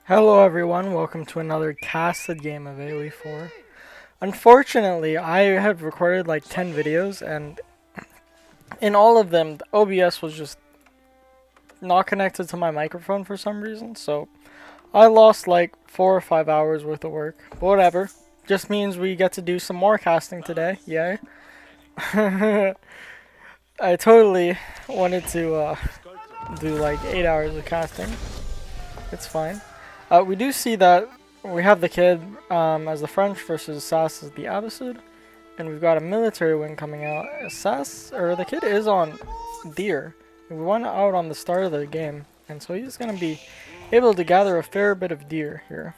Hello everyone, welcome to another casted game of Aoe4. Unfortunately, I had recorded like 10 videos and in all of them, the OBS was just not connected to my microphone for some reason, so I lost like 4 or 5 hours worth of work. But whatever, just means we get to do some more casting today, yay. I totally wanted to do like 8 hours of casting. It's fine. We do see that we have the kid as the French versus Sass as the Abbasid, and we've got a military wing coming out. The kid is on deer. We went out on the start of the game, and so he's going to be able to gather a fair bit of deer here.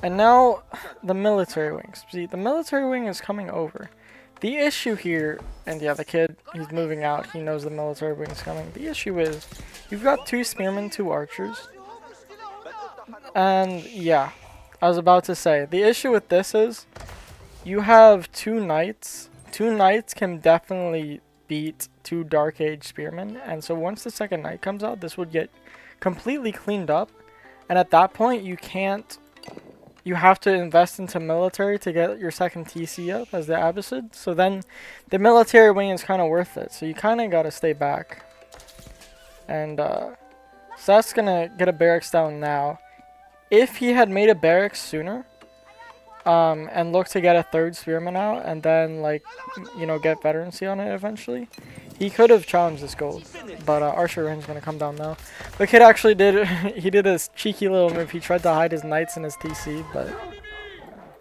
And now the military wings. See, the military wing is coming over. The issue here, and yeah, the kid, he's moving out. He knows the military wing is coming. The issue is, you've got 2 spearmen, 2 archers. And yeah, I was about to say, the issue with this is, you have 2 knights. 2 knights can definitely beat 2 Dark Age spearmen, and so once the second knight comes out, this would get completely cleaned up, and at that point, you have to invest into military to get your second TC up as the Abbasid, so then the military wing is kind of worth it, so you kind of got to stay back. And so that's going to get a barracks down now. If he had made a barracks sooner, and looked to get a 3rd spearman out, and then, like, you know, get veterancy on it eventually, he could have challenged this gold. But Archer Range is going to come down now. The kid actually did, he did this cheeky little move. He tried to hide his knights in his TC,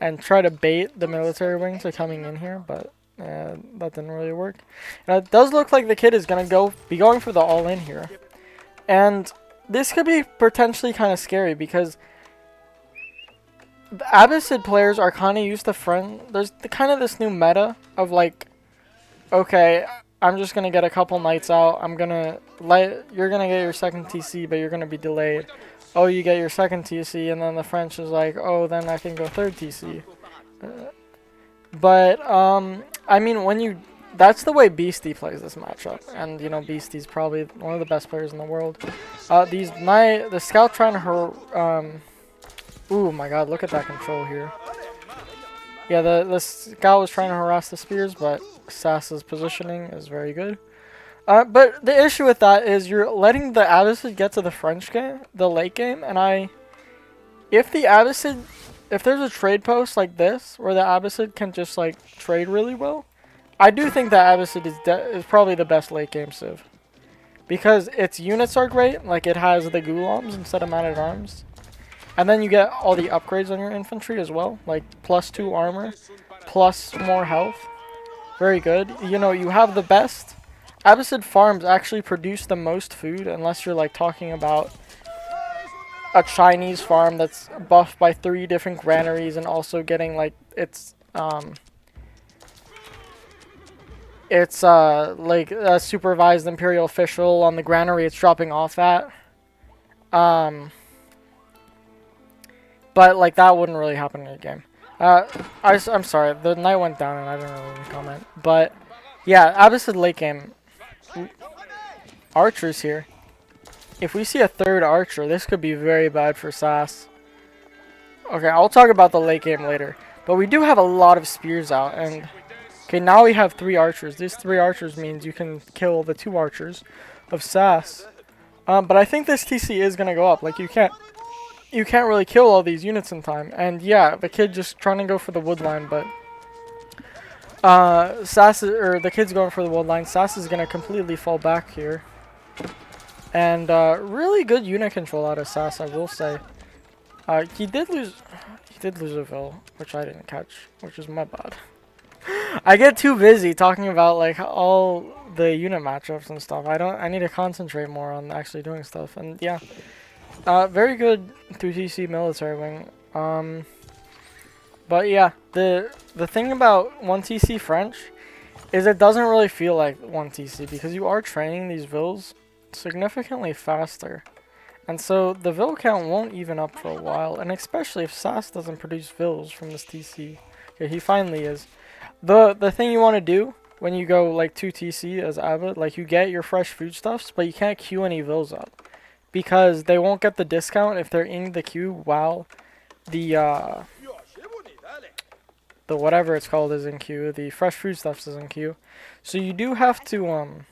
and try to bait the military wing to coming in here, but that didn't really work. And it does look like the kid is going to be going for the all-in here. And this could be potentially kind of scary because the Abbasid players are kind of used to there's kind of this new meta of like, okay, I'm just going to get a couple knights out. You're going to get your second TC, but you're going to be delayed. Oh, you get your second TC, and then the French is like, oh, then I can go 3rd TC. I mean, that's the way Beastie plays this matchup. And, you know, Beastie's probably one of the best players in the world. The scout trying to ooh my god, look at that control here. Yeah, the scout was trying to harass the spears, but Sass's positioning is very good. But the issue with that is you're letting the Abbasid get to the French game, the late game, and if there's a trade post like this, where the Abbasid can just like trade really well, I do think that Abbasid is probably the best late game civ. Because its units are great, like it has the Ghulams instead of Man-at-Arms. And then you get all the upgrades on your infantry as well, like +2 armor, plus more health. Very good. You know, you have the best. Abbasid farms actually produce the most food, unless you're like talking about a Chinese farm that's buffed by 3 different granaries and also getting like like a supervised imperial official on the granary it's dropping off at. But, like, that wouldn't really happen in a game. I'm sorry, the knight went down and I didn't really comment. But, yeah, Abbasid late game. Archers here. If we see a 3rd archer, this could be very bad for Sass. Okay, I'll talk about the late game later. But we do have a lot of spears out. And, okay, now we have 3 archers. These 3 archers means you can kill the 2 archers of Sass. But I think this TC is going to go up. Like, you can't really kill all these units in time. And yeah, the kid just trying to go for the wood line, but the kid's going for the wood line. Sass is gonna completely fall back here. And really good unit control out of Sass, I will say. He did lose a Vil, which I didn't catch, which is my bad. I get too busy talking about like all the unit matchups and stuff. I need to concentrate more on actually doing stuff. And yeah. Very good 3TC military wing. But yeah, the thing about 1TC French is it doesn't really feel like 1TC because you are training these Vils significantly faster. And so the Vil count won't even up for a while, and especially if Sass doesn't produce Vils from this TC. Okay, he finally is. The thing you want to do when you go like 2TC as Abbott, like you get your fresh foodstuffs, but you can't queue any Vils up. because they won't get the discount if they're in the queue while the whatever it's called is in queue. The fresh foodstuffs is in queue. So you do have to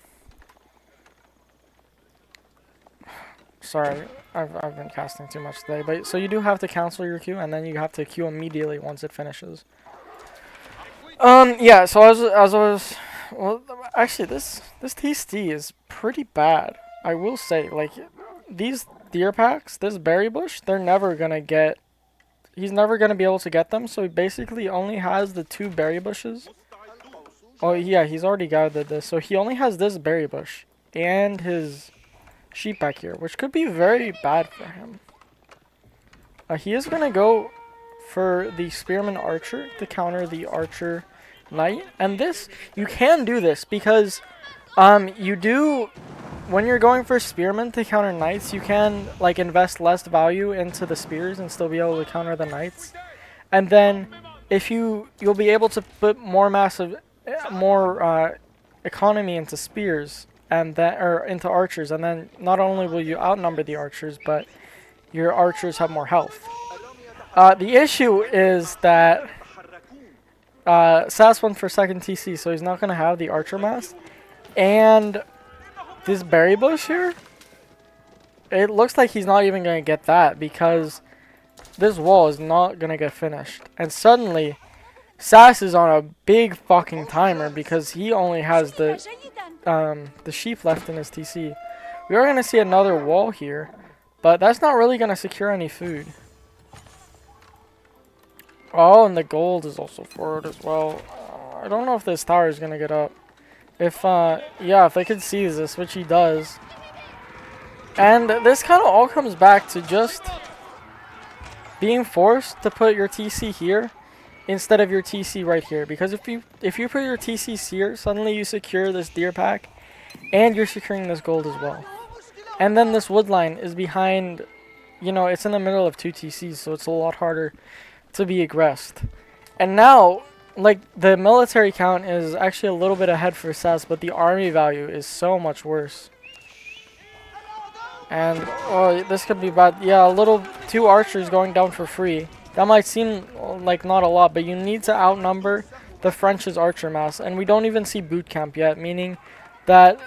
sorry, I've been casting too much today, but so you do have to cancel your queue and then you have to queue immediately once it finishes. Yeah, so as I was, well, actually this TC is pretty bad. I will say, like, these deer packs, this berry bush, they're never gonna get. He's never gonna be able to get them. So he basically only has the 2 berry bushes. Oh yeah, he's already gathered this. So he only has this berry bush and his sheep back here, which could be very bad for him. He is gonna go for the spearman archer to counter the archer knight, and this, you can do this because you do, when you're going for spearmen to counter knights, you can like invest less value into the spears and still be able to counter the knights. And then if you'll be able to put more economy into spears and then into archers, and then not only will you outnumber the archers, but your archers have more health. The issue is that Sass went for second TC, so he's not going to have the archer mask. And this berry bush here, it looks like he's not even going to get that because this wall is not going to get finished. And suddenly, Sass is on a big fucking timer because he only has the sheep left in his TC. We are going to see another wall here, but that's not really going to secure any food. Oh, and the gold is also forward as well. I don't know if this tower is going to get up. If, yeah, if they could seize this, which he does. And this kind of all comes back to just being forced to put your TC here instead of your TC right here. Because if you put your TCs here, suddenly you secure this deer pack and you're securing this gold as well. And then this wood line is behind, you know, it's in the middle of 2 TCs, so it's a lot harder to be aggressed. And now, like, the military count is actually a little bit ahead for Sass, but the army value is so much worse. And, oh, this could be bad. Yeah, 2 archers going down for free. That might seem like not a lot, but you need to outnumber the French's archer mass. And we don't even see boot camp yet, meaning that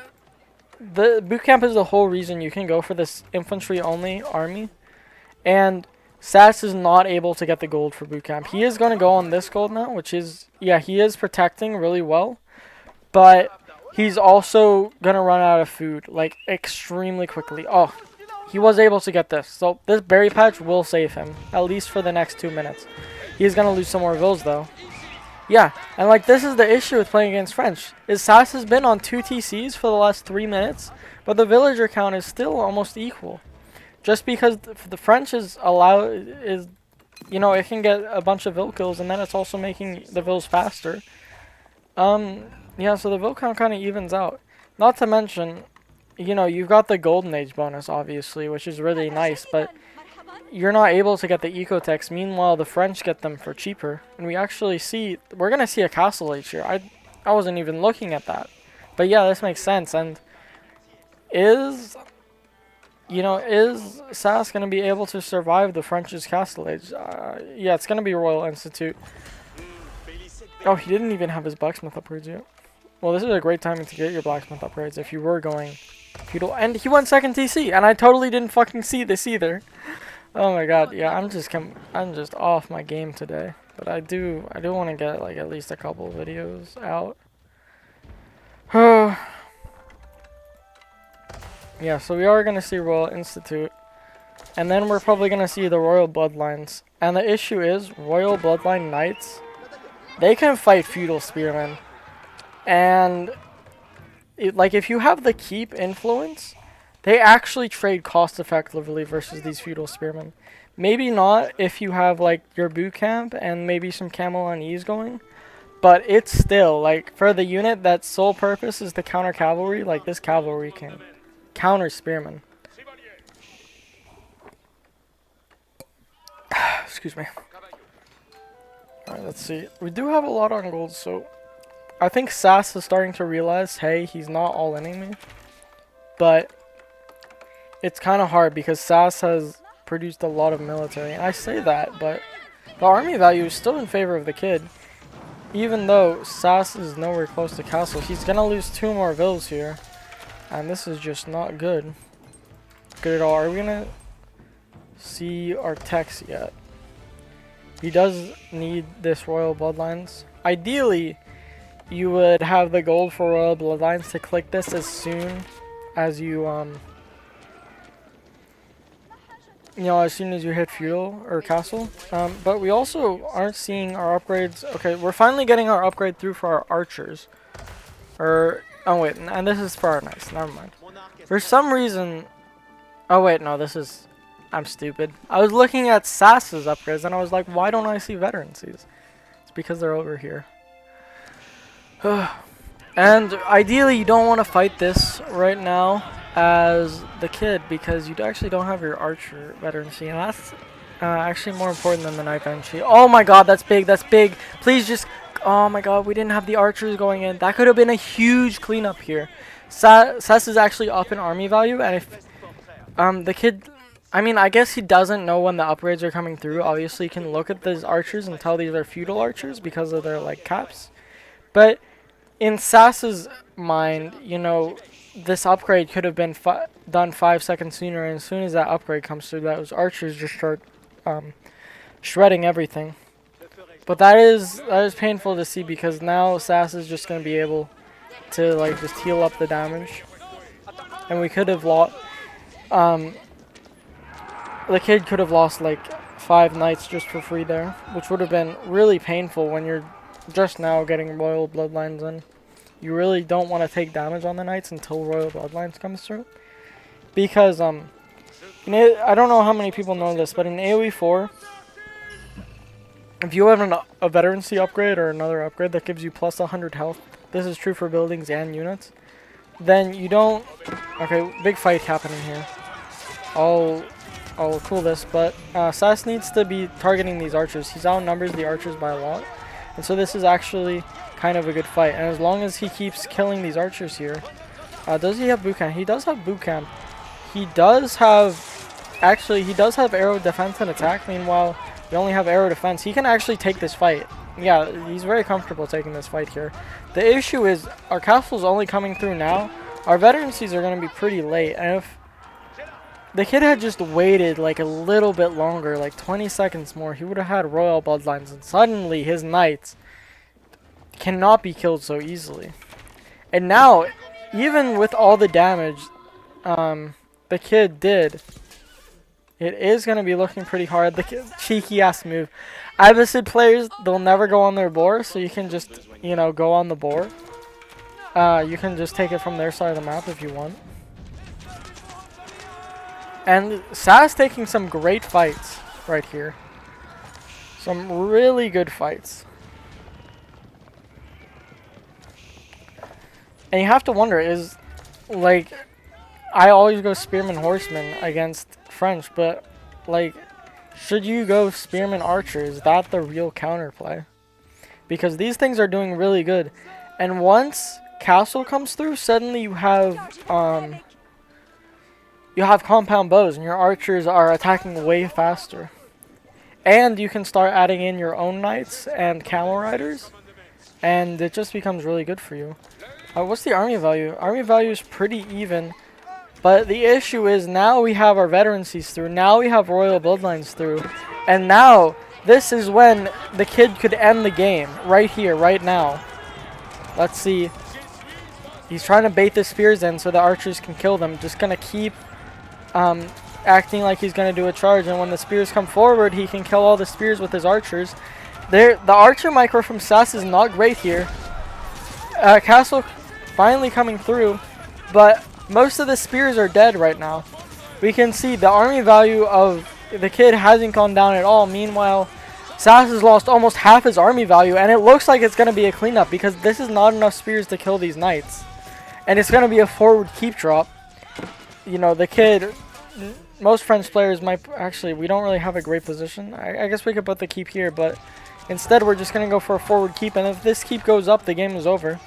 the boot camp is the whole reason you can go for this infantry only army. And Sass is not able to get the gold for boot camp. He is going to go on this gold now, which is, yeah, he is protecting really well. But he's also going to run out of food, like, extremely quickly. Oh, he was able to get this. So this berry patch will save him, at least for the next 2 minutes. He's going to lose some more vills, though. Yeah, and, like, this is the issue with playing against French. Is Sass has been on 2 TCs for the last 3 minutes, but the villager count is still almost equal. Just because the French is you know, it can get a bunch of vill kills, and then it's also making the vills faster. Yeah, so the vill count kind of evens out. Not to mention, you know, you've got the golden age bonus, obviously, which is really nice, but you're not able to get the ecotechs. Meanwhile, the French get them for cheaper. And we actually see, we're going to see a castle age here. I wasn't even looking at that. But yeah, this makes sense. And is Sass going to be able to survive the French's castle age? Yeah, it's going to be Royal Institute. Oh, he didn't even have his blacksmith upgrades yet. Well, this is a great timing to get your blacksmith upgrades if you were going feudal. And he went second TC, and I totally didn't fucking see this either. Oh my god, yeah, I'm just off my game today. But I do want to get like at least a couple videos out. Yeah, so we are going to see Royal Institute. And then we're probably going to see the Royal Bloodlines. And the issue is, Royal Bloodline Knights, they can fight Feudal Spearmen. And, like, if you have the Keep influence, they actually trade cost effectively versus these Feudal Spearmen. Maybe not if you have, like, your boot camp and maybe some camel on ease going. But it's still, like, for the unit that's sole purpose is to counter cavalry, like, this cavalry can counter spearmen. Excuse me. Alright, let's see. We do have a lot on gold, so I think Sass is starting to realize, hey, he's not all-inning me. But it's kind of hard because SAS has produced a lot of military. And I say that, but the army value is still in favor of the kid. Even though SAS is nowhere close to castle, he's gonna lose 2 more vills here. And this is just not good. Good at all. Are we gonna see our text yet? He does need this royal bloodlines. Ideally, you would have the gold for royal bloodlines to click this as soon as you as soon as you hit feudal or castle. But we also aren't seeing our upgrades. Okay, we're finally getting our upgrade through for our archers. Oh wait, and this is for our knights. Never mind. For some reason, oh wait, no, this is. I'm stupid. I was looking at SAS's upgrades and I was like, why don't I see veterancies? It's because they're over here. And ideally, you don't want to fight this right now as the kid because you actually don't have your archer veterancy, and that's actually more important than the knight veterancy. Oh my god, that's big, that's big. Please just, oh my god, we didn't have the archers going in. That could have been a huge cleanup here. SAS is actually up in army value, and if the kid, I mean, I guess he doesn't know when the upgrades are coming through. Obviously, he can look at these archers and tell these are feudal archers because of their like caps, but in SAS's mind, you know, this upgrade could have been done 5 seconds sooner, and as soon as that upgrade comes through, those archers just start shredding everything. But that is painful to see because now SAS is just going to be able to like just heal up the damage, and we could have lost. The kid could have lost like 5 knights just for free there, which would have been really painful when you're just now getting royal bloodlines in. You really don't want to take damage on the knights until royal bloodlines comes through, because I don't know how many people know this, but in Aoe4, if you have a veterancy upgrade or another upgrade that gives you plus 100 health, this is true for buildings and units, then you don't. Okay, big fight happening here. I'll cool this, but SAS needs to be targeting these archers. He's outnumbers the archers by a lot, and so this is actually kind of a good fight. And as long as he keeps killing these archers here, does he have boot camp? He does have boot camp. He does have arrow defense and attack. Meanwhile, we only have arrow defense. He can actually take this fight. Yeah, he's very comfortable taking this fight here. The issue is our castle's only coming through now. Our veterancies are going to be pretty late, and if the kid had just waited like a little bit longer, like 20 seconds more, he would have had royal bloodlines, and suddenly his knights cannot be killed so easily. And now, even with all the damage the kid did, it is going to be looking pretty hard. The cheeky ass move. Abbasid players, they'll never go on their boar, so you can just, go on the boar. You can just take it from their side of the map if you want. And SAS taking some great fights right here. Some really good fights. And you have to wonder, is, like, I always go Spearman Horseman against French, but, like, should you go Spearman Archer? Is that the real counterplay? Because these things are doing really good. And once Castle comes through, suddenly you have compound bows, and your archers are attacking way faster. And you can start adding in your own knights and camel riders, and it just becomes really good for you. What's the army value? Army value is pretty even, but the issue is now we have our veterancies through, now we have royal bloodlines through, and now this is when the kid could end the game, right here, right now. Let's see. He's trying to bait the spears in so the archers can kill them. Just gonna keep acting like he's gonna do a charge, and when the spears come forward, he can kill all the spears with his archers. The archer micro from SAS is not great here. Castle finally coming through, but most of the spears are dead right now. We can see the army value of the kid hasn't gone down at all. Meanwhile, SAS has lost almost half his army value, and it looks like it's gonna be a cleanup because this is not enough spears to kill these knights, and it's gonna be a forward keep drop. The kid, most French players might, actually, we don't really have a great position. I guess we could put the keep here, but instead we're just going to go for a forward keep, and if this keep goes up, the game is over.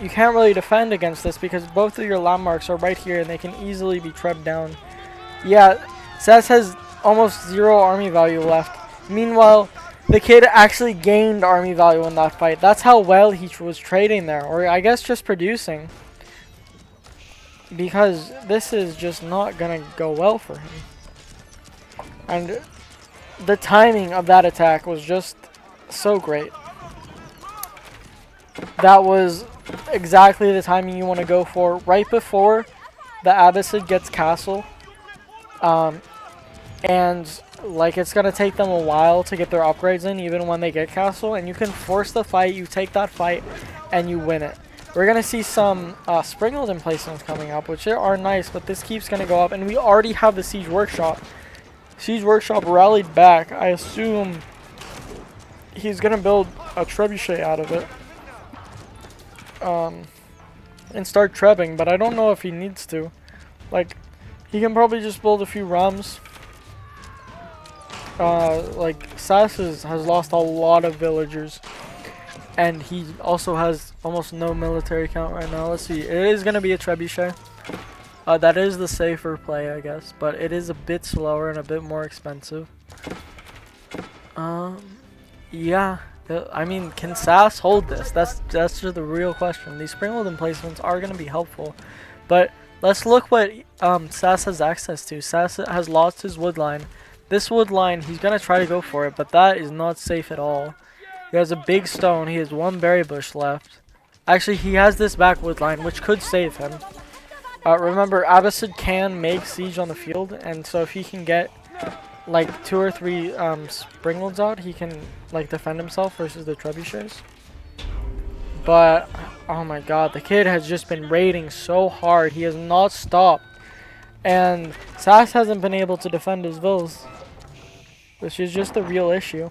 You can't really defend against this because both of your landmarks are right here, and they can easily be trebbed down Yeah, Sass has almost 0 army value left. Meanwhile, the kid actually gained army value in that fight. That's how well he was trading there, or I guess just producing. Because this is just not gonna go well for him. And the timing of that attack was just so great. That was exactly the timing you want to go for right before the Abbasid gets castle. And like it's gonna take them a while to get their upgrades in even when they get castle, and you can force the fight, you take that fight and you win it. We're gonna see some sprinkled emplacements coming up, which are nice, but this keeps gonna go up, and we already have the Siege Workshop. Siege Workshop rallied back. I assume he's gonna build a trebuchet out of it. And start trebbing, but I don't know if he needs to. Like, he can probably just build a few rums. Like, Sass has lost a lot of villagers. And he also has almost no military count right now. Let's see. It is going to be a trebuchet. That is the safer play, I guess. But it is a bit slower and a bit more expensive. Yeah. I mean, can Sass hold this? That's just the real question. These sprinkled emplacements are going to be helpful. But let's look what Sass has access to. Sass has lost his wood line. This wood line, he's going to try to go for it, but that is not safe at all. He has a big stone. He has one berry bush left. Actually, he has this back wood line, which could save him. Remember, Abbasid can make siege on the field, and so if he can get like 2 or 3 springleds out, he can like defend himself versus the trebuchets. But oh my god, the kid has just been raiding so hard. He has not stopped, and Sass hasn't been able to defend his villas, which is just the real issue.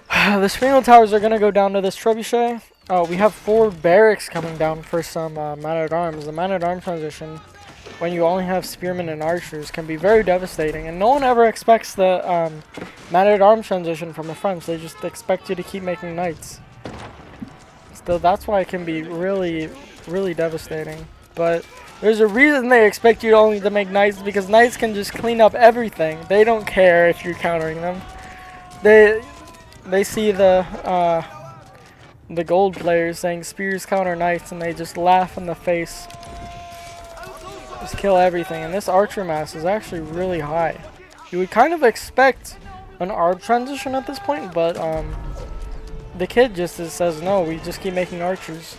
The sprinkled towers are gonna go down to this trebuchet. We have 4 barracks coming down for some man-at-arms. The man-at-arms transition, when you only have spearmen and archers, can be very devastating, and no one ever expects the man-at-arms transition from the French. They just expect you to keep making knights. So that's why it can be really, really devastating. But there's a reason they expect you only to make knights, because knights can just clean up everything. They don't care if you're countering them. They see the gold players saying spears counter knights, and they just laugh in the face. Just kill everything, and this archer mass is actually really high. You would kind of expect an ARB transition at this point, but the kid just says no, we just keep making archers.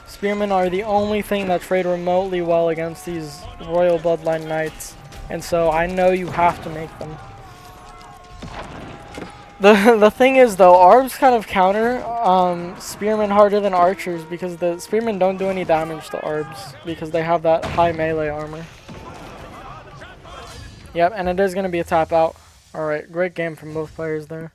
Spearmen are the only thing that trade remotely well against these royal bloodline knights, and so I know you have to make them. The thing is though, ARBs kind of counter spearmen harder than archers, because the spearmen don't do any damage to ARBs because they have that high melee armor. Yep, and it is going to be a tap out. Alright, great game from both players there.